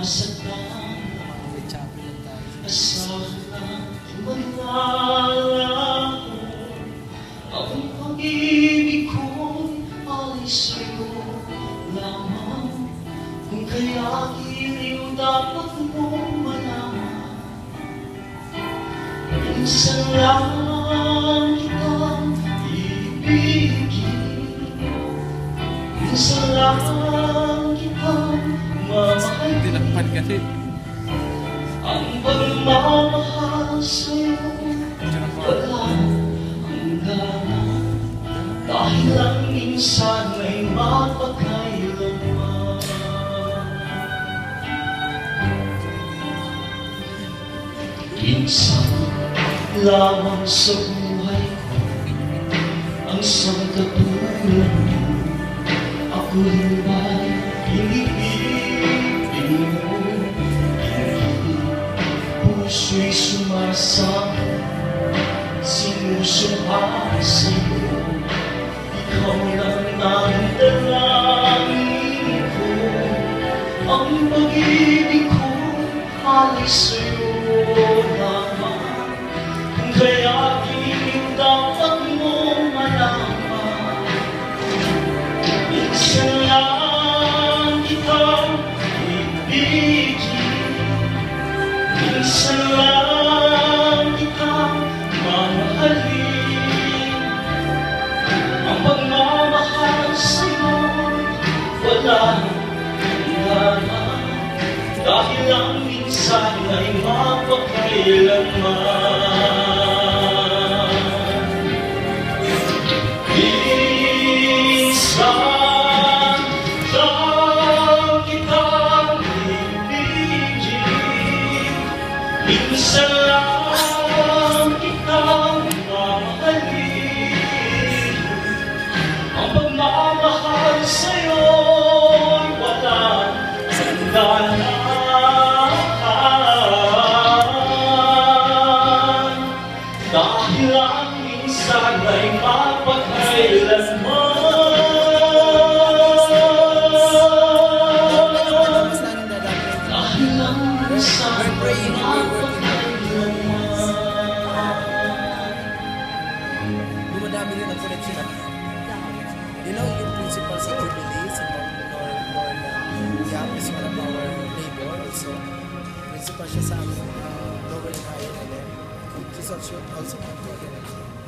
Nasaktan, May chapel lang tayo. asahan ang manlalako. Ang pag-ibig ko'y ay sa'yo lamang. Kung kaya giliw dapat mong malaman. Minsan lang kitang ibigin, minsan lang kitang mamahalin. Tinakpan kasi. Ang pagmamahal sa'yo wala hangganan, dahil lang minsan ay mapagkailanman. Minsan lamang sa buhay ko ang sangkatulad mo. Ako rin ba'y pinipigil mo? Puso'y sumasama, sinusumpa sa'yo. Ikaw lang ang dalangin ko. Ang pag-ibig ko ay sa'yo lamang. Kung kaya giliw dapat mong malaman. Minsan lang kitang ibigin, minsan lang kitang mamahalin. Ang pagmamahal sa'yo wala hangganan, dahil lang minsan ay mapagkailanman. Minsan lang kitang ibigin, minsan lang kitang mamahalin. Ang pagmamahal sa'yo'y walang hangganan, dahil lang minsan ay mapagkailanman. Dahil lang minsan ay mapagkailanman. Dumadami din ang connection natin. You know, yung principal sa Jubilee, si Lord Yap is one of our neighbor also. Principal siya sa Lower and Higher. She's also contributing.